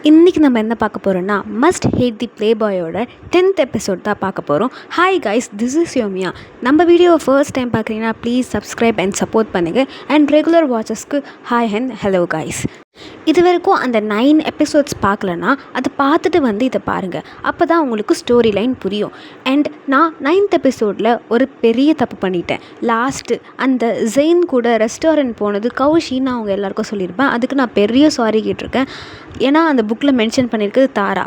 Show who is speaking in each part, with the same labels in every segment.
Speaker 1: இன்றைக்கி நம்ம என்ன பார்க்க போகிறோன்னா மஸ்ட் ஹேட் தி ப்ளே பாயோட 10th எபிசோட் தான் பார்க்க போகிறோம். Hi guys, this is Yomiya. நம்ம வீடியோவை ஃபர்ஸ்ட் டைம் பார்க்குறீங்கன்னா ப்ளீஸ் சப்ஸ்கிரைப் அண்ட் சப்போர்ட் பண்ணுங்கள். அண்ட் ரெகுலர் வாட்சஸ்க்கு ஹாய் அண்ட் ஹலோ கைஸ். இது வரைக்கும் அந்த 9 எபிசோட்ஸ் பார்க்கலன்னா அதை பார்த்துட்டு வந்து இதை பாருங்கள். அப்போ தான் உங்களுக்கு ஸ்டோரி லைன் புரியும். அண்ட் நான் 9th எபிசோடில் ஒரு பெரிய தப்பு பண்ணிட்டேன். லாஸ்ட்டு அந்த ஜெயின் கூட ரெஸ்டாரண்ட் போனது கௌஷின்னு அவங்க எல்லாருக்கும் சொல்லியிருப்பேன். அதுக்கு நான் பெரிய சாரி கேட்டிருக்கேன். ஏன்னா அந்த புக்கில் மென்ஷன் பண்ணியிருக்குது தாரா.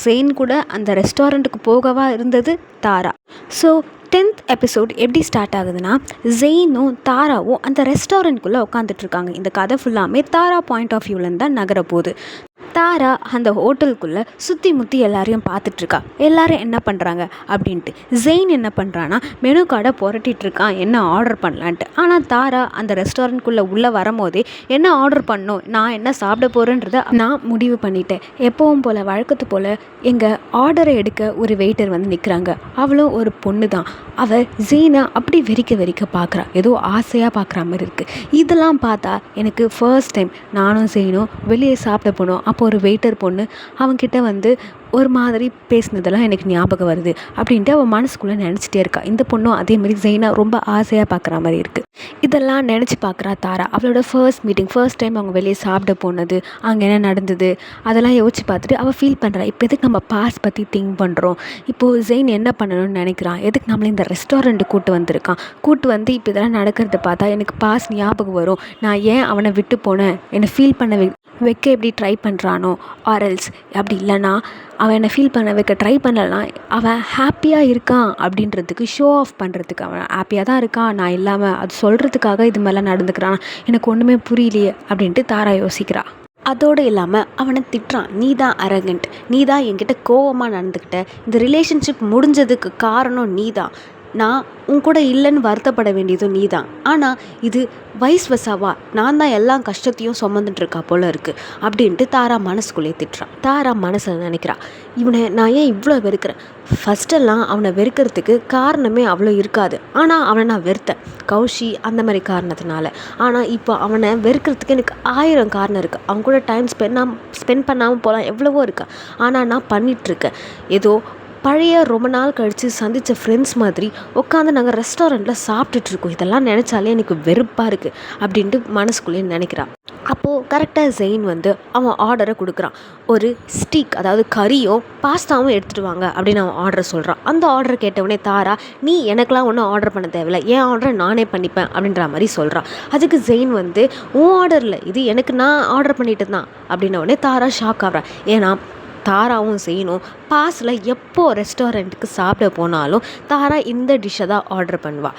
Speaker 1: ஜெயின் கூட அந்த ரெஸ்டாரண்ட்டுக்கு போகவா இருந்தது தாரா. ஸோ 10th எபிசோட் எப்படி ஸ்டார்ட் ஆகுதுன்னா, ஜெயினும் தாராவும் அந்த ரெஸ்டாரண்ட்குள்ளே உட்காந்துட்ருக்காங்க. இந்த கதை ஃபுல்லாமே தாரா பாயிண்ட் ஆஃப் வியூலேருந்து தான் நகர போகுது. தாரா அந்த ஹோட்டலுக்குள்ளே சுற்றி முற்றி எல்லாரையும் பார்த்துட்ருக்கா. எல்லோரும் என்ன பண்ணுறாங்க அப்படின்ட்டு. ஜெயின் என்ன பண்ணுறான்னா மெனு கார்டை புரட்டிகிட்ருக்கான் என்ன ஆர்டர் பண்ணலான்ட்டு. ஆனால் தாரா அந்த ரெஸ்டாரண்ட்குள்ளே உள்ளே வரும்போதே என்ன ஆர்டர் பண்ணணும், நான் என்ன சாப்பிட போகிறேன்றதை நான் முடிவு பண்ணிட்டேன். எப்பவும் போல் வழக்கத்து போல் எங்கள் ஆர்டரை எடுக்க ஒரு வெயிட்டர் வந்து நிற்கிறாங்க. அவளும் ஒரு பொண்ணு தான். அவள் ஜெயினை அப்படி வெறிக்க பார்க்குறா. ஏதோ ஆசையாக பார்க்குற மாதிரி இருக்குது. இதெல்லாம் பார்த்தா எனக்கு ஃபர்ஸ்ட் டைம் நானும் ஜெயினும் வெளியே சாப்பிட போனோம். அப்போ ஒரு வெயிட்டர் பொண்ணு அவன்கிட்ட வந்து ஒரு மாதிரி பேசினதெல்லாம் எனக்கு ஞாபகம் வருது அப்படின்ட்டு அவன் மனசுக்குள்ளே நினச்சிட்டே இருக்கா. இந்த பொண்ணும் அதேமாதிரி ஜெயினா ரொம்ப ஆசையாக பார்க்குற மாதிரி இருக்குது. இதெல்லாம் நினச்சி பார்க்குறா தாரா. அவளோட ஃபர்ஸ்ட் டைம் அவங்க வெளியே சாப்பிட போனது, அங்கே என்ன நடந்தது அதெல்லாம் யோசிச்சு பார்த்துட்டு அவள் ஃபீல் பண்ணுறா. இப்போ எதுக்கு நம்ம பாஸ் பற்றி திங்க் பண்ணுறோம், இப்போது ஜெயின் என்ன பண்ணணும்னு நினைக்கிறான், எதுக்கு நம்மளை இந்த ரெஸ்டாரண்ட்டு கூட்டு வந்து இப்போ இதெல்லாம் நடக்கிறத பார்த்தா எனக்கு பாஸ் ஞாபகம் வரும். நான் ஏன் அவனை விட்டு போனேன், என்னை ஃபீல் பண்ண வைக்க எப்படி ட்ரை பண்ணுறானோ, ஆர்எல்ஸ் அப்படி இல்லைனா அவன் என்னை ஃபீல் பண்ண வைக்க ட்ரை பண்ணலனா அவன் ஹாப்பியாக இருக்கான் அப்படின்றதுக்கு ஷோ ஆஃப் பண்ணுறதுக்கு அவன் ஹாப்பியாக தான் இருக்கான், நான் இல்லாமல் அது சொல்கிறதுக்காக இது மாதிரிலாம் நடந்துக்கிறான், எனக்கு ஒன்றுமே புரியலையே அப்படின்ட்டு தாரா யோசிக்கிறா. அதோடு இல்லாமல் அவனை திட்டுறான். நீ தான் அரகண்ட், நீ தான் என்கிட்ட கோவமாக நடந்துக்கிட்ட, இந்த ரிலேஷன்ஷிப் முடிஞ்சதுக்கு காரணம் நீ தான், நான் உன் கூட இல்லைன்னு வருத்தப்பட வேண்டியதும் நீ தான். ஆனால் இது வைஸ் வசாவா, நான் தான் எல்லா கஷ்டத்தையும் சுமந்துட்டுருக்கா போல இருக்குது அப்படின்ட்டு தாரா மனசுக்குள்ளே திட்டுறான். தாரா மனசில் நினைக்கிறா, இவனை நான் ஏன் இவ்வளோ வெறுக்கிறேன். ஃபஸ்ட்டெல்லாம் அவனை வெறுக்கிறதுக்கு காரணமே அவ்வளோ இருக்காது. ஆனால் அவனை நான் வெறுத்தேன் கௌஷி அந்த மாதிரி காரணத்தினால. ஆனால் இப்போ அவனை வெறுக்கிறதுக்கு எனக்கு 1000 காரணம் இருக்குது. அவங்க கூட டைம் ஸ்பெண்ட் பண்ணாமல் போகலாம், எவ்வளவோ இருக்குது. ஆனால் நான் பண்ணிகிட்ருக்கேன். ஏதோ பழைய ரொம்ப நாள் கழித்து சந்தித்த ஃப்ரெண்ட்ஸ் மாதிரி உட்காந்து நாங்கள் ரெஸ்டாரண்ட்டில் சாப்பிட்டுட்ருக்கோம். இதெல்லாம் நினச்சாலே எனக்கு வெறுப்பாக இருக்குது அப்படின்ட்டு மனசுக்குள்ளேயே நினைக்கிறான். அப்போது கரெக்டாக ஜெயின் வந்து அவன் ஆர்டரை கொடுக்குறான். ஒரு ஸ்டீக், அதாவது கறியும் பாஸ்தாவும் எடுத்துகிட்டு வாங்க அப்படின்னு அவன் ஆர்டரை சொல்கிறான். அந்த ஆர்டரை கேட்டவுடனே தாரா, நீ எனக்கெலாம் ஒன்றும் ஆர்டர் பண்ண தேவையில்லை, என் ஆர்டரை நானே பண்ணிப்பேன் அப்படின்ற மாதிரி சொல்கிறான். அதுக்கு ஜெயின் வந்து உன் ஆர்டரில் இது எனக்கு நான் ஆர்டர் பண்ணிட்டு தான் அப்படின்னவுடனே தாரா ஷாக் ஆகிறான். ஏன்னா தாராவும் செய்யணும் பாஸில் எப்போ ரெஸ்டாரண்ட்டுக்கு சாப்பிட போனாலும் தாரா இந்த டிஷ்ஷை தான் ஆர்டர் பண்ணுவாள்.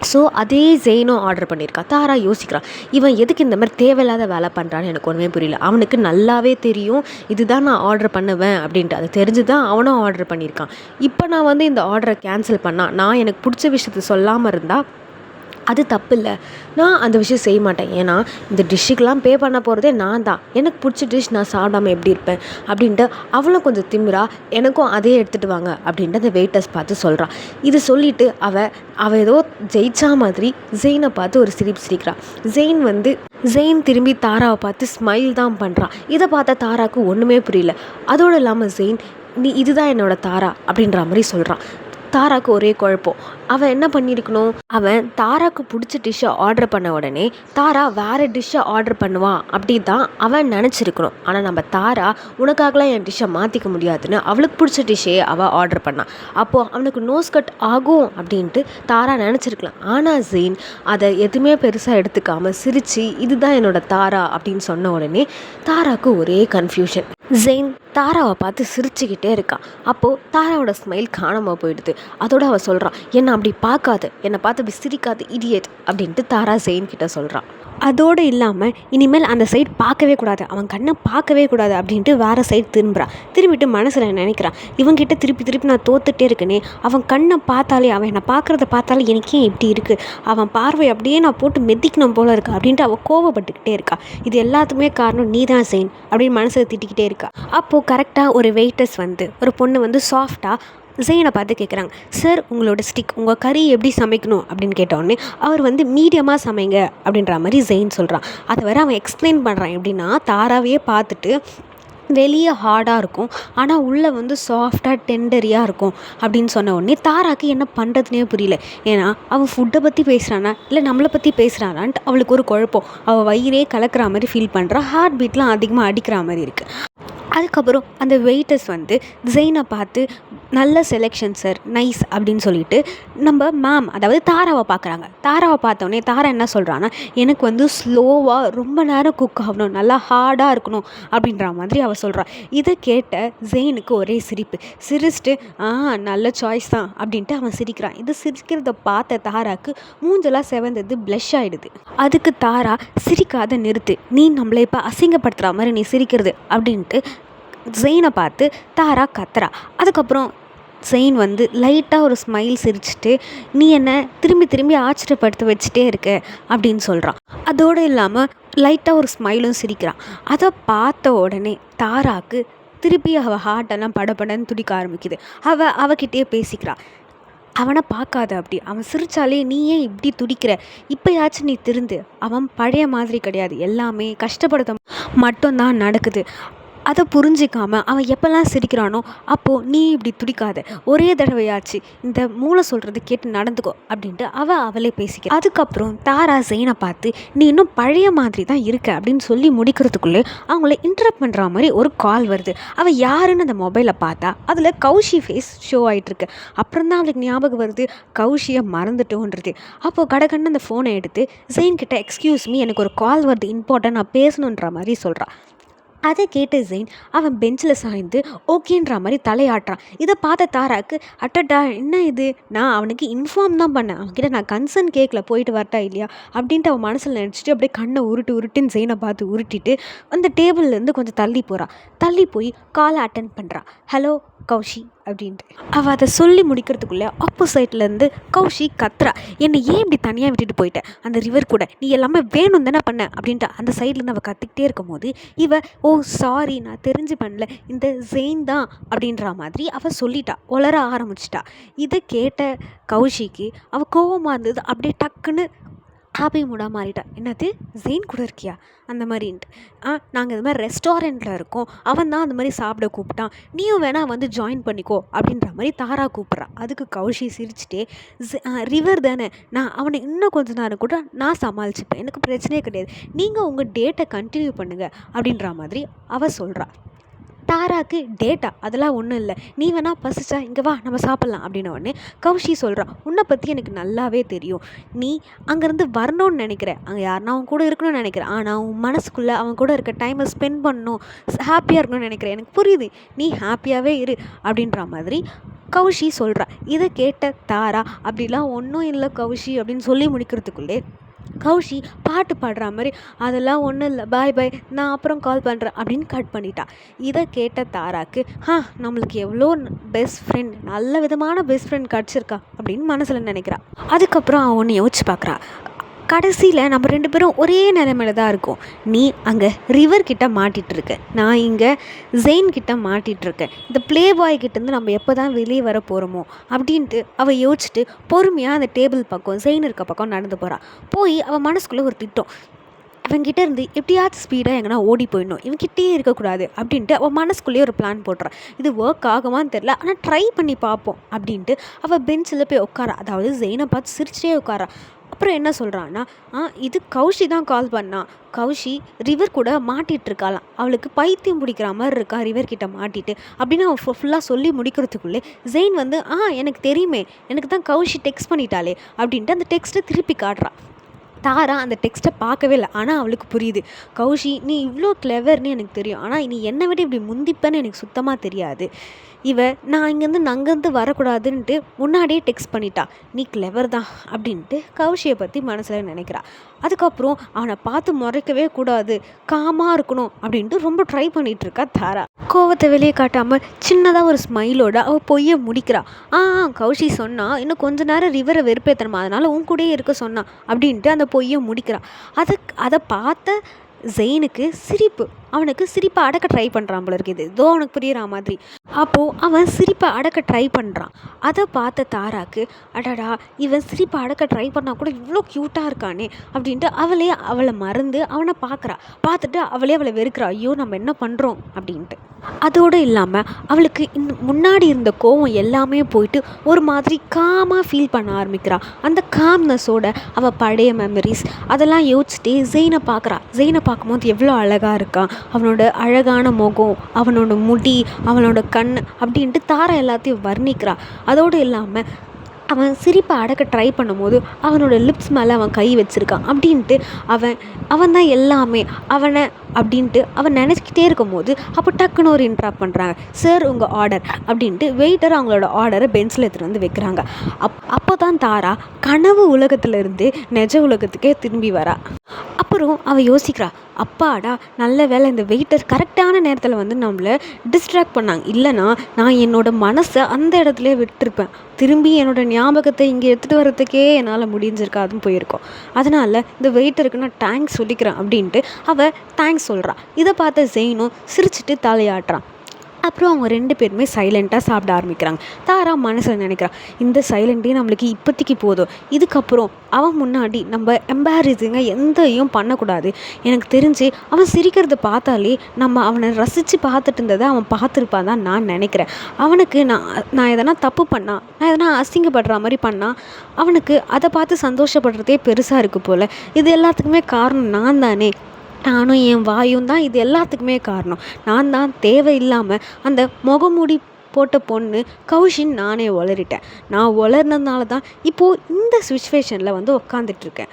Speaker 1: ஸோ அதே ஜெயினும் ஆர்டர் பண்ணியிருக்கா. தாரா யோசிக்கிறான், இவன் எதுக்கு இந்த மாதிரி தேவையில்லாத வேலை பண்ணுறான்னு எனக்கு ஒன்றுமே புரியல. அவனுக்கு நல்லாவே தெரியும் இதுதான் நான் ஆர்டர் பண்ணுவேன் அப்படின்ட்டு. அது தெரிஞ்சு தான் அவனும் ஆர்டர் பண்ணியிருக்கான். இப்போ நான் வந்து இந்த ஆர்டரை கேன்சல் பண்ணால், நான் எனக்கு பிடிச்ச விஷயத்தை சொல்லாமல் இருந்தால் அது தப்பு இல்லை. நான் அந்த விஷயம் செய்ய மாட்டேன். ஏன்னா இந்த டிஷ்ஷுக்கெலாம் பே பண்ண போகிறதே நான் தான். எனக்கு பிடிச்ச டிஷ் நான் சாப்பிடாமல் எப்படி இருப்பேன் அப்படின்ட்டு அவளும் கொஞ்சம் திமிரா, எனக்கும் அதே எடுத்துகிட்டு வாங்க அப்படின்ட்டு அந்த வெயிட்டர்ஸ் பார்த்து சொல்கிறான். இது சொல்லிவிட்டு அவள் ஏதோ ஜெயிச்சா மாதிரி ஜெயினை பார்த்து ஒரு சிரிக்கிறாள். ஜெயின் திரும்பி தாராவை பார்த்து ஸ்மைல் தான் பண்ணுறான். இதை பார்த்தா தாராவுக்கு ஒன்றுமே புரியல. அதோடு இல்லாமல் ஜெயின், நீ இதுதான் என்னோடய தாரா அப்படின்ற மாதிரி சொல்கிறான். தாராக்கு ஒரே குழப்பம். அவன் என்ன பண்ணியிருக்கணும், அவன் தாராக்கு பிடிச்ச டிஷ்ஷை ஆர்டர் பண்ண உடனே தாரா வேறு டிஷ்ஷை ஆர்டர் பண்ணுவான் அப்படி தான் அவன் நினச்சிருக்கணும். ஆனால் நம்ம தாரா உனக்காகலாம் என் டிஷ்ஷை மாற்றிக்க முடியாதுன்னு அவளுக்கு பிடிச்ச டிஷ்ஷையே அவள் ஆர்டர் பண்ணான். அப்போது அவனுக்கு நோஸ் கட் ஆகும் அப்படின்ட்டு தாரா நினச்சிருக்கலாம். ஆனால் ஜெயின் அதை எதுவுமே பெருசாக எடுத்துக்காமல் சிரித்து இதுதான் என்னோட தாரா அப்படின்னு சொன்ன உடனே தாராக்கு ஒரே கன்ஃபியூஷன். ஜெயின் தாராவை பார்த்து சிரிச்சுக்கிட்டே இருக்கான். அப்போது தாராவோட ஸ்மைல் காணாமல் போயிடுது. அதோடு அவள் சொல்கிறான், என்னை அப்படி பார்க்காது, என்னை பார்த்து அப்படி சிரிக்காது இடியட் அப்படின்ட்டு தாரா ஜெயின் கிட்ட சொல்கிறான். அதோடு இல்லாமல் இனிமேல் அந்த சைடு பார்க்கவே கூடாது, அவன் கண்ணை பார்க்கவே கூடாது அப்படின்ட்டு வேறு சைடு திரும்பிட்டு மனசில் நினைக்கிறான், இவங்கிட்ட திருப்பி நான் தோத்துட்டே இருக்கனே, அவன் கண்ணை பார்த்தாலே, அவன் என்னை பார்க்குறத பார்த்தாலே எனக்கே இப்படி இருக்குது, அவன் பார்வை அப்படியே நான் போட்டு மெதிக்கணும் போல இருக்கா அப்படின்ட்டு அவள் கோவப்பட்டுக்கிட்டே இருக்கா. இது எல்லாத்துக்குமே காரணம் நீ தான் ஜெயின் அப்படின்னு மனசில் திட்டிக்கிட்டே இருக்கா. அப்போது கரெக்டாக ஒரு வெயிட்டர்ஸ் வந்து ஒரு பொண்ணு வந்து சாஃப்டாக ஜெயினை பார்த்து கேட்குறாங்க, சார் உங்களோட ஸ்டிக், உங்கள் கறி எப்படி சமைக்கணும் அப்படின்னு கேட்டோடனே அவர் வந்து மீடியமாக சமைங்க அப்படின்ற மாதிரி ஜெயின் சொல்கிறான். அதை வேறு அவன் எக்ஸ்பிளைன் பண்ணுறான். எப்படின்னா தாராவையே பார்த்துட்டு வெளியே ஹார்டாக இருக்கும், ஆனால் உள்ளே வந்து சாஃப்டாக டெண்டரியாக இருக்கும் அப்படின்னு சொன்ன உடனே தாராக்கு என்ன பண்ணுறதுனே புரியல. ஏன்னா அவன் ஃபுட்டை பற்றி பேசுகிறானா இல்லை நம்மளை பற்றி பேசுகிறானான்ட்டு அவளுக்கு ஒரு குழப்பம். அவள் வயிறே கலக்கிற மாதிரி ஃபீல் பண்ணுறா. ஹார்ட் பீட்லாம் அதிகமாக அடிக்கிற மாதிரி இருக்குது. அதுக்கப்புறம் அந்த வெயிட்டர்ஸ் வந்து ஜெயினை பார்த்து நல்ல செலெக்ஷன் சார், நைஸ் அப்படின்னு சொல்லிட்டு நம்ம மேம் அதாவது தாராவை பார்க்குறாங்க. தாராவை பார்த்தோன்னே தாரா என்ன சொல்கிறான்னா, எனக்கு வந்து ஸ்லோவாக ரொம்ப நேரம் குக் ஆகணும், நல்லா ஹார்டாக இருக்கணும் அப்படின்ற மாதிரி அவள் சொல்கிறா. இதை கேட்ட ஜெயினுக்கு ஒரே சிரிப்பு. சிரிச்சிட்டு நல்ல சாய்ஸ் தான் அப்படின்ட்டு அவன் சிரிக்கிறான். இது சிரிக்கிறத பார்த்த தாராக்கு மூஞ்செல்லாம் செவந்தது, ப்ளஷ் ஆகிடுது. அதுக்கு தாரா, சிரிக்காத நிறுத்து, நீ நம்மளை இப்போ அசிங்கப்படுத்துகிற மாதிரி நீ சிரிக்கிறது அப்படின்ட்டு ஜெயினை பார்த்து தாரா கத்துறா. அதுக்கப்புறம் ஜெயின் வந்து லைட்டாக ஒரு ஸ்மைல் சிரிச்சிட்டு, நீ என்ன திரும்பி திரும்பி ஆச்சரியப்படுத்த வச்சுட்டே இருக்க அப்படின்னு சொல்கிறான். அதோடு இல்லாமல் லைட்டாக ஒரு ஸ்மைலும் சிரிக்கிறான். அதை பார்த்த உடனே தாராக்கு திருப்பி அவள் ஹார்ட்டெல்லாம் படபடன்னு துடிக்க ஆரம்பிக்குது. அவகிட்டே பேசிக்கிறாள். அவனை பார்க்காத அப்படி, அவன் சிரித்தாலே நீ ஏன் இப்படி துடிக்கிற, இப்போயாச்சும் நீ திருந்து, அவன் பழைய மாதிரி கிடையாது, எல்லாமே கஷ்டப்படுத்த மட்டும்தான் நடக்குது. அதை புரிஞ்சிக்காமல் அவன் எப்போல்லாம் சிரிக்கிறானோ அப்போது நீ இப்படி துடிக்காத, ஒரே தடவையாச்சு இந்த மூளை சொல்கிறது கேட்டு நடந்துக்கோ அப்படின்ட்டு அவளே பேசிக்க. அதுக்கப்புறம் தாரா ஜெயினை பார்த்து, நீ இன்னும் பழைய மாதிரி தான் இருக்க அப்படின்னு சொல்லி முடிக்கிறதுக்குள்ளே அவங்கள இன்டரப்ட் பண்ணுற மாதிரி ஒரு கால் வருது. அவள் யாருன்னு அந்த மொபைலை பார்த்தா அதில் கௌஷி ஃபேஸ் ஷோ ஆகிட்டுருக்கு. அப்புறம் தான் அவளுக்கு ஞாபகம் வருது, கௌஷியை மறந்துட்டோன்றது. அப்போது கடகன்னு அந்த ஃபோனை எடுத்து ஜெயின்கிட்ட, எக்ஸ்கியூஸ் மீ, எனக்கு ஒரு கால் வருது, இம்பார்ட்டன்ட், நான் பேசணுன்ற மாதிரி சொல்கிறான். அதை கேட்டு ஜெயின் அவன் பெஞ்சில் சாய்ந்து ஓகேன்ற மாதிரி தலையாட்டுறான். இதை பார்த்த தாராக்கு, அட்டடா என்ன இது, நான் அவனுக்கு இன்ஃபார்ம் தான் பண்ணேன், அவன்கிட்ட நான் கன்சர்ன் கேட்கல, போயிட்டு வரட்டா இல்லையா அப்படின்ட்டு அவன் மனசில் நினச்சிட்டு அப்படியே கண்ணை உருட்டுன்னு ஜெயினை பார்த்து உருட்டிட்டு அந்த டேபிள்லேருந்து கொஞ்சம் தள்ளி போகிறான். தள்ளி போய் காலை அட்டன் பண்ணுறான். ஹலோ கௌஷி அப்படின்ட்டு. அவள் அதை சொல்லி முடிக்கிறதுக்குள்ளே ஆப்போசைட்லேருந்து கௌஷி கத்துறா, என்னை ஏன் இப்படி தனியாக விட்டுட்டு போயிட்டேன் அந்த ரிவர் கூட, நீ எல்லாமே வேணும் தானே பண்ண அப்படின்ட்டு அந்த சைட்லேருந்து அவள் கற்றுக்கிட்டே இருக்கும் போது இவ, ஓ சாரி, நான் தெரிஞ்சு பண்ணல, இந்த ஜெயின் தான் அப்படின்ற மாதிரி அவள் சொல்லிட்டா, உளர ஆரம்பிச்சிட்டா. இதை கேட்ட கௌஷிக்கு அவள் கோவமாக இருந்தது, அப்படியே டக்குன்னு ஹாப்பி மூடாக மாறிட்டா. என்னது, ஜெயின் கூட இருக்கியா அந்த மாதிரின்ட்டு. நாங்கள் இது மாதிரி ரெஸ்டாரண்ட்டில் இருக்கோம், அவன் தான் அந்த மாதிரி சாப்பிட கூப்பிட்டான், நீயும் வேணா வந்து ஜாயின் பண்ணிக்கோ அப்படின்ற மாதிரி தாரா கூப்பிட்றான். அதுக்கு கௌஷி சிரிச்சிட்டே, ரிவர் தானே, நான் அவனை இன்னும் கொஞ்ச நேரம் கூட நான் சமாளிச்சுப்பேன், எனக்கு பிரச்சனையே கிடையாது, நீங்கள் உங்கள் டேட்டை கண்டினியூ பண்ணுங்கள் அப்படின்ற மாதிரி அவள் சொல்கிறா. தாராக்கு டேட்டா அதெல்லாம் ஒன்றும் இல்லை, நீ வேணா பசிச்சா இங்கே வா நம்ம சாப்பிட்லாம் அப்படின்ன உடனே கௌஷி சொல்கிறான், உன்னை பற்றி எனக்கு நல்லாவே தெரியும், நீ அங்கேருந்து வரணும்னு நினைக்கிறேன், அங்கே யாருன்னா அவன் கூட இருக்கணும்னு நினைக்கிறேன், ஆனால் உன் மனசுக்குள்ளே அவன் கூட இருக்க டைமை ஸ்பெண்ட் பண்ணணும், ஹாப்பியாக இருக்கணும்னு நினைக்கிறேன், எனக்கு புரியுது, நீ ஹாப்பியாகவே இரு அப்படின்ற மாதிரி கௌஷி சொல்கிறா. இதை கேட்ட தாரா, அப்படிலாம் ஒன்றும் இல்லை கௌஷி அப்படின்னு சொல்லி முடிக்கிறதுக்குள்ளே கௌஷி பாட்டு பாடுற மாதிரி, அதெல்லாம் ஒன்றும் இல்லை, பாய் பாய், நான் அப்புறம் கால் பண்ணுறேன் அப்படின்னு கட் பண்ணிட்டா. இதை கேட்ட தாராக்கு, நம்மளுக்கு எவ்வளோ பெஸ்ட் ஃப்ரெண்ட், நல்ல விதமான பெஸ்ட் ஃப்ரெண்ட் கிடச்சிருக்கா அப்படின்னு மனசில் நினைக்கிறா. அதுக்கப்புறம் அவன் ஒன்று யோசிச்சு பார்க்குறா, கடைசியில் நம்ம 2 பேரும் ஒரே நிலைமையில தான் இருக்கோம், நீ அங்கே ரிவர் கிட்ட மாட்டிகிட்ருக்க, நான் இங்கே ஜெயின் கிட்ட மாட்டிகிட்ருக்கேன், இந்த ப்ளே பாய் கிட்டேருந்து நம்ம எப்போ தான் வெளியே வர போகிறோமோ அப்படின்ட்டு அவள் யோசிச்சுட்டு பொறுமையாக அந்த டேபிள் பக்கம் ஜெயின் இருக்க பக்கம் நடந்து போகிறாள். போய் அவள் மனசுக்குள்ளே ஒரு திட்டம், இவன்கிட்ட இருந்து எப்படியாச்சும் ஸ்பீடாக எங்கன்னா ஓடி போயிடணும், இவன்கிட்டே இருக்கக்கூடாது அப்படின்ட்டு அவள் மனசுக்குள்ளேயே ஒரு பிளான் போடுறான். இது ஒர்க் ஆகுமான்னு தெரில, ஆனால் ட்ரை பண்ணி பார்ப்போம் அப்படின்ட்டு அவள் பெஞ்சில் போய் உட்காரா. அதாவது ஜெயினை பார்த்து சிரிச்சிட்டே உட்காரா. அப்புறம் என்ன சொல்கிறான்னா, இது கௌஷி தான் கால் பண்ணா, கௌஷி ரிவர் கூட மாட்டிகிட்ருக்காளாம், அவளுக்கு பைத்தியம் பிடிக்கிற மாதிரி இருக்கா ரிவர் கிட்ட மாட்டிட்டு அப்படின்னு அவன் ஃபுல்லாக சொல்லி முடிக்கிறதுக்குள்ளே ஜெயின் வந்து, எனக்கு தெரியுமே, எனக்கு தான் கௌஷி டெக்ஸ்ட் பண்ணிட்டாளே அப்படின்ட்டு அந்த டெக்ஸ்ட்டை திருப்பி காட்டுறான். தாரா அந்த டெக்ஸ்ட்டை பார்க்கவே இல்லை, ஆனால் அவளுக்கு புரியுது, கௌஷி நீ இவ்வளோ கிளவர்னு எனக்கு தெரியும், ஆனால் நீ என்னை விட இப்படி முந்திப்பேன்னு எனக்கு சுத்தமாக தெரியாது, நான் அங்கேருந்து வரக்கூடாதுன்ட்டு முன்னாடியே டெக்ஸ்ட் பண்ணிட்டா, நீ கிளவர் தான் அப்படின்ட்டு கௌஷியை பற்றி மனசில் நினைக்கிறா. அதுக்கப்புறம் அவனை பார்த்து முறைக்கவே கூடாது, காமாக இருக்கணும் அப்படின்ட்டு ரொம்ப ட்ரை பண்ணிகிட்ருக்கா தாரா. கோவத்தை வெளியே காட்டாமல் சின்னதாக ஒரு ஸ்மைலோட அவள் பொய்யை முடிக்கிறா. கௌஷி சொன்னா இன்னும் கொஞ்ச நேரம் ரிவரை வெறுப்பேற்றணுமா, அதனால் உன் கூடயே இருக்க சொன்னா அப்படின்ட்டு அந்த பொய்யை முடிக்கிறா. அதை பார்த்த ஜெயினுக்கு சிரிப்பு, அவனுக்கு சிரிப்பை அடக்க ட்ரை பண்ணுறான் போல இருக்குது, ஏதோ அவனுக்கு புரியுற மாதிரி. அப்போது அவன் சிரிப்பை அடக்க ட்ரை பண்ணுறான். அதை பார்த்த தாராக்கு, அடடா இவன் சிரிப்பை அடக்க ட்ரை பண்ணால் கூட இவ்வளோ க்யூட்டாக இருக்கானே அப்படின்ட்டு அவளை மறந்து அவனை பார்த்துட்டு அவளை வெறுக்கிறா. ஐயோ நம்ம என்ன பண்ணுறோம் அப்படின்ட்டு. அதோடு இல்லாமல் அவளுக்கு முன்னாடி இருந்த கோவம் எல்லாமே போயிட்டு ஒரு மாதிரி காமாக ஃபீல் பண்ண ஆரம்பிக்கிறா. அந்த காம்னஸோட அவள் பழைய மெமரிஸ் அதெல்லாம் யோசிச்சுட்டே ஜெயினை பார்க்கும்போது எவ்வளோ அழகாக இருக்கான், அவனோட அழகான முகம், அவனோட முடி, அவனோட கண் அப்படின்ட்டு தாரா எல்லாத்தையும் வர்ணிக்கிறா. அதோடு இல்லாமல் அவன் சிரிப்பை அடக்க ட்ரை பண்ணும்போது அவனோட லிப்ஸ் மேலே அவன் கை வச்சுருக்கான் அப்படின்ட்டு அவன் தான் எல்லாமே அவனை அப்படின்ட்டு அவன் நினச்சிக்கிட்டே இருக்கும்போது அப்போ டக்குன்னு ஒரு இன்ட்ராக்ட் பண்ணுறாங்க. சார் உங்கள் ஆர்டர் அப்படின்ட்டு வெயிட்டர் அவங்களோட ஆர்டரை பெஞ்சில் எடுத்துகிட்டு வந்து வைக்கிறாங்க. அப்போ தான் தாரா கனவு உலகத்துலேருந்து நிஜ உலகத்துக்கே திரும்பி வரா. அப்புறம் அவள் யோசிக்கிறா, அப்பாடா நல்ல வேலை இந்த வெயிட்டர் கரெக்டான நேரத்தில் வந்து நம்மளை டிஸ்ட்ராக்ட் பண்ணாங்க, இல்லைனா நான் என்னோடய மனசை அந்த இடத்துல விட்டுருப்பேன், திரும்பி என்னோடய ஞாபகத்தை இங்கே எடுத்துகிட்டு வரதுக்கே என்னால் முடிஞ்சிருக்காதுன்னு போயிருக்கோம். அதனால் இந்த வெயிட்டருக்கு நான் தேங்க்ஸ் சொல்லிக்கிறேன் அப்படின்ட்டு அவள் தேங்க்ஸ் சொல்கிறா. இதை பார்த்த ஜெயினும் சிரிச்சிட்டு தலையாட்டுறான். அப்புறம் அவங்க 2 பேருமே சைலண்ட்டாக சாப்பிட ஆரம்பிக்கிறாங்க. தாரா மனசில் நினைக்கிறான், இந்த சைலண்ட்டே நம்மளுக்கு இப்போதைக்கு போதும், இதுக்கப்புறம் அவன் முன்னாடி நம்ம எம்பாரசிங்காக எந்தையும் பண்ணக்கூடாது. எனக்கு தெரிஞ்சு அவன் சிரிக்கிறத பார்த்தாலே நம்ம அவனை ரசித்து பார்த்துட்டு இருந்ததை அவன் பார்த்துருப்பான் தான் நான் நினைக்கிறேன். அவனுக்கு நான் எதனா தப்பு பண்ணால், நான் எதனா அசிங்கப்படுற மாதிரி பண்ணால் அவனுக்கு அதை பார்த்து சந்தோஷப்படுறதே பெருசாக இருக்குது போல். இது எல்லாத்துக்குமே காரணம் நான் தானே, நானும் என் வாயும் தான் இது எல்லாத்துக்குமே காரணம். நான் தான் தேவையில்லாமல் அந்த முகமூடி போட்ட பொண்ணு கௌஷின் நானே உளறிட்டேன். நான் உளர்னதுனால தான் இப்போது இந்த சுச்சுவேஷனில் வந்து உக்காந்துட்ருக்கேன்.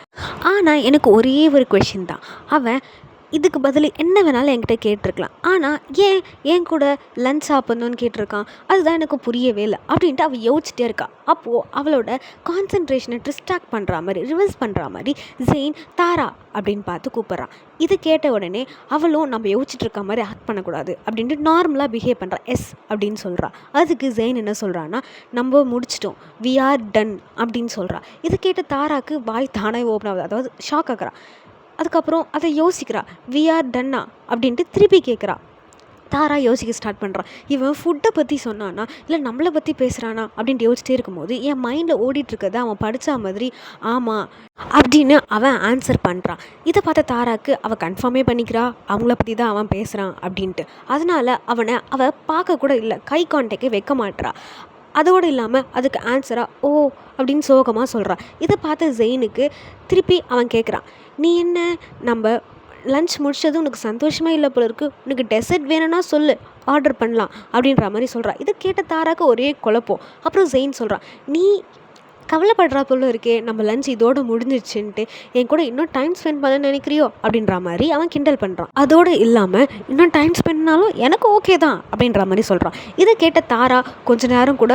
Speaker 1: ஆனால் எனக்கு ஒரே ஒரு கொஷின் தான், அவன் இதுக்கு பதில் என்ன வேணாலும் என்கிட்ட கேட்டிருக்கலாம், ஆனால் ஏன் கூட லஞ்ச் சாப்பிட்ணுன்னு கேட்டிருக்கான், அதுதான் எனக்கு புரியவே இல்லை அப்படின்ட்டு அவள் யோசிச்சிட்டே இருக்கா. அப்போது அவளோட கான்சன்ட்ரேஷனை டிஸ்ட்ராக்ட் பண்ணுற மாதிரி, ரிவர்ஸ் பண்ணுற மாதிரி ஜெயின் தாரா அப்படின்னு பார்த்து கூப்பிட்றான். இது கேட்ட உடனே அவளும் நம்ம யோசிச்சுட்டு இருக்க மாதிரி ஆக்ட் பண்ணக்கூடாது அப்படின்ட்டு நார்மலாக பிஹேவ் பண்ணுறா. எஸ் அப்படின்னு சொல்கிறா. அதுக்கு ஜெயின் என்ன சொல்கிறான்னா, நம்ம முடிச்சிட்டோம், வி ஆர் டன் அப்படின்னு சொல்கிறா. இது கேட்ட தாராக்கு வாய் தானே ஓப்பன் ஆகுது, அதாவது ஷாக் ஆகுறா. அதுக்கப்புறம் அதை யோசிக்கிறா, வி ஆர் டன்னா அப்படின்ட்டு திருப்பி கேட்குறா. தாரா யோசிக்க ஸ்டார்ட் பண்ணுறான், இவன் ஃபுட்டை பற்றி சொன்னானா இல்லை நம்மளை பற்றி பேசுகிறானா அப்படின்ட்டு யோசிச்சிட்டே இருக்கும்போது என் மைண்டில் ஓடிட்டுருக்கதை அவன் படித்த மாதிரி ஆமாம் அப்படின்னு அவன் ஆன்சர் பண்ணுறான். இதை பார்த்த தாராக்கு அவள் கன்ஃபார்மே பண்ணிக்கிறா அவங்கள பற்றி தான் அவன் பேசுகிறான் அப்படின்ட்டு. அதனால் அவள் பார்க்க கூட இல்லை, கை கான்டாக்டே வைக்க மாட்றா. அதோடு இல்லாமல் அதுக்கு ஆன்சராக ஓ அப்படின்னு சோகமாக சொல்கிறான். இதை பார்த்த ஜெயினுக்கு திருப்பி அவன் கேட்குறான், நீ என்ன நம்ம லன்ச் முடிச்சதும் உனக்கு சந்தோஷமாக இல்லை போல இருக்குது, உனக்கு டெசர்ட் வேணும்னா சொல்லு ஆர்டர் பண்ணலாம் அப்படின்ற மாதிரி சொல்கிறான். இதை கேட்ட தாராக்கு ஒரே குழப்பம். அப்புறம் ஜெயின் சொல்கிறான், நீ கவலைப்படுறா போல இருக்கே, நம்ம லஞ்ச் இதோடு முடிஞ்சிடுச்சுன்ட்டு என் கூட இன்னும் டைம் ஸ்பெண்ட் பண்ண நினைக்கிறியோ அப்படின்ற மாதிரி அவன் கிண்டல் பண்ணுறான். அதோடு இல்லாமல் இன்னும் டைம் ஸ்பெண்ட்னாலும் எனக்கு ஓகே தான் அப்படின்ற மாதிரி சொல்கிறான். இதை கேட்ட தாரா கொஞ்ச நேரம் கூட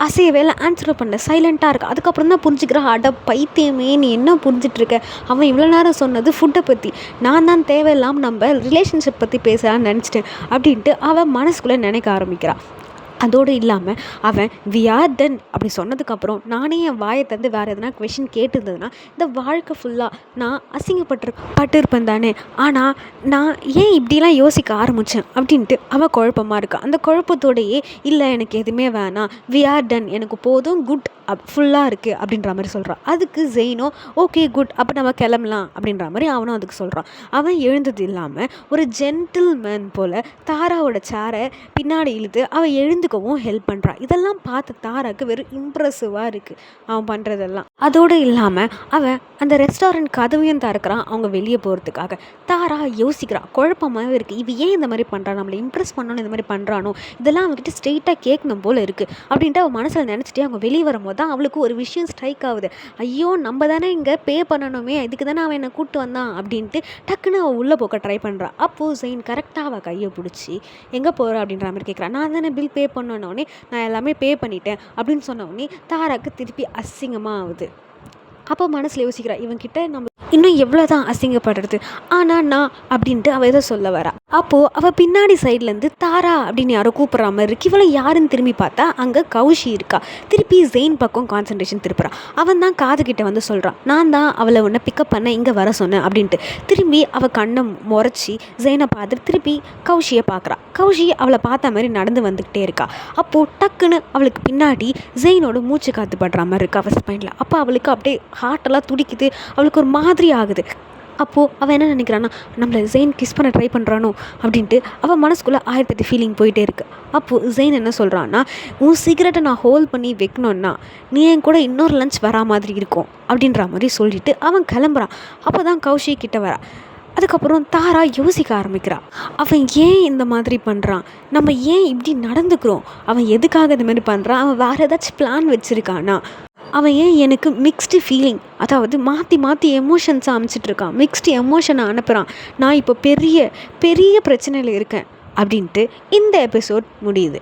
Speaker 1: அசையவே இல்லை, ஆன்சர் பண்ண சைலண்ட்டாக இருக்கா. அதுக்கப்புறம் தான் புரிஞ்சுக்கிறான், அட பைத்தியமே நீ என்ன புரிஞ்சிட்ருக்க, அவன் இவ்வளோ நேரம் சொன்னது ஃபுட்டை பற்றி, நான் தான் தேவையில்லாமல் நம்ம ரிலேஷன்ஷிப் பற்றி பேசலான்னு நினச்சிட்டேன் அப்படின்ட்டு அவன் மனசுக்குள்ளே நினைக்க ஆரம்பிக்கிறான். அதோடு இல்லாமல் அவன் வி ஆர் டன் அப்படி சொன்னதுக்கப்புறம் நானே என் வாயை தந்து வேறு எதனா கொஷின் கேட்டிருந்ததுன்னா இந்த வாழ்க்கை ஃபுல்லாக நான் பட்டிருப்பேன் தானே. ஆனால் நான் ஏன் இப்படிலாம் யோசிக்க ஆரம்பித்தேன் அப்படின்ட்டு அவன் குழப்பமாக இருக்கான். அந்த குழப்பத்தோடையே இல்லை எனக்கு எதுவுமே வேணாம், வி ஆர் டன் எனக்கு போதும், குட் ஃபுல்லாக இருக்குது அப்படின்ற மாதிரி சொல்கிறான். அதுக்கு ஜெயினோ ஓகே குட் அப்போ நம்ம கிளம்பலாம் அப்படின்ற மாதிரி அவனும் அதுக்கு சொல்கிறான். அவன் எழுந்தது இல்லாமல் ஒரு ஜென்டில்மேன் போல் தாராவோட சேரை பின்னாடி இழுத்து அவன் எழுந்துக்கவும் ஹெல்ப் பண்ணுறான். இதெல்லாம் பார்த்து தாராவுக்கு வெறும் இம்ப்ரெசிவாக இருக்குது அவன் பண்ணுறதெல்லாம். அதோடு இல்லாமல் அவன் அந்த ரெஸ்டாரண்ட் கதவையும் திறக்கிறான் அவங்க வெளியே போகிறதுக்காக. தாரா யோசிக்கிறான், குழப்பமாகவே இருக்குது, இவன் ஏன் இந்த மாதிரி பண்ணுறான், நம்மளை இம்ப்ரெஸ் பண்ணணும் இந்த மாதிரி பண்ணுறானோ, இதெல்லாம் அவங்ககிட்ட ஸ்ட்ரெயிட்டாக கேட்கணும் போல் இருக்குது அப்படின்ட்டு அவன் மனசில் நினச்சிட்டே அவங்க வெளியே வரும்போது தான் அவளுக்கு ஒரு விஷயம் ஸ்ட்ரைக் ஆகுது. ஐயோ நம்ம தானே இங்கே பே பண்ணணுமே, இதுக்கு தானே அவன் என்னை கூப்பிட்டு வந்தான் அப்படின்ட்டு டக்குன்னு அவள் உள்ளே போக்க ட்ரை பண்ணுறான். அப்போது ஜெயின் கரெக்டாக அவள் கையை பிடிச்சி எங்கே போகிற அப்படின்ற மாதிரி கேட்குறான். நான் தானே பில் பே பண்ணோன்னே நான் எல்லாமே பே பண்ணிட்டேன் அப்படின்னு சொன்னோடனே தாராக்கு திருப்பி அசிங்கமாக ஆகுது. அப்போ மனசில் யோசிக்கிறா, இவன்கிட்ட நம்ம இன்னும் எவ்வளோ தான் அசிங்கப்படுறது, ஆனால் நான் அப்படின்ட்டு அவள் ஏதோ சொல்ல வரா. அப்போது அவள் பின்னாடி சைட்லேருந்து தாரா அப்படின்னு யாரோ கூப்பிட்ற மாதிரி இருக்கு. இவளை யாருன்னு திரும்பி பார்த்தா அங்கே கௌஷி இருக்கா. திருப்பி ஜெயின் பக்கம் கான்சன்ட்ரேஷன் திருப்புறான். அவன் தான் காதுகிட்ட வந்து சொல்கிறான், நான் தான் அவளை உன்னை பிக்கப் பண்ண இங்கே வர சொன்னேன் அப்படின்ட்டு. திரும்பி அவள் கண்ணை முறைச்சி ஜெயினை பார்த்துட்டு திருப்பி கௌஷியை பார்க்குறா. கௌஷி அவளை பார்த்த மாதிரி நடந்து வந்துக்கிட்டே இருக்கா. அப்போது டக்குன்னு அவளுக்கு பின்னாடி ஜெயினோட மூச்சு காற்று படுற மாதிரி இருக்கா அவள் ஸ்பைனில். அப்போ அவளுக்கு அப்படியே ஹார்ட்டெல்லாம் துடிக்குது, அவளுக்கு ஒரு மாதிரி ஆகுது. அப்போது அவள் என்ன நினைக்கிறான்னா, நம்மளை ஜெயின் கிஸ் பண்ண ட்ரை பண்ணுறானோ அப்படின்ட்டு அவள் மனசுக்குள்ளே 1008 ஃபீலிங் போயிட்டே இருக்குது. அப்போது ஜெயின் என்ன சொல்கிறான்னா, உன் சிகரெட்டை நான் ஹோல்ட் பண்ணி வைக்கணுன்னா நீ என் கூட இன்னொரு லஞ்ச் வரா மாதிரி இருக்கும் அப்படின்ற மாதிரி சொல்லிவிட்டு அவன் கிளம்புறான். அப்போ தான் கௌஷி கிட்ட வரா. அதுக்கப்புறம் தாரா யோசிக்க ஆரம்பிக்கிறா. அவன் ஏன் இந்த மாதிரி பண்ணுறான், நம்ம ஏன் இப்படி நடந்துக்கிறோம், அவன் எதுக்காக இந்த மாதிரி பண்ணுறான், அவன் வேறு ஏதாச்சும் பிளான் வச்சுருக்கானா, அவன் ஏன் எனக்கு மிக்ஸ்டு ஃபீலிங், அதாவது மாற்றி மாற்றி எமோஷன்ஸை அனுப்பிச்சிட்ருக்கான், மிக்ஸ்டு எமோஷனை அனுப்புகிறான், நான் இப்போ பெரிய பெரிய பிரச்சனையில் இருக்கேன் அப்படின்ட்டு இந்த எபிசோட் முடியுது.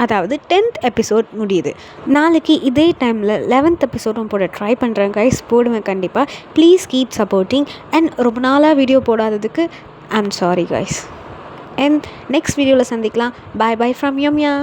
Speaker 1: அதாவது 10th எபிசோட் முடியுது. நாளைக்கு இதே டைமில் 11th எபிசோடும் போட ட்ரை பண்ணுறேன் கைஸ், போடுவேன் கண்டிப்பாக. Please keep supporting. அண்ட் ரொம்ப நாளாக வீடியோ போடாததுக்கு I am sorry guys. And next வீடியோவில் சந்திக்கலாம். Bye bye from யோமியா.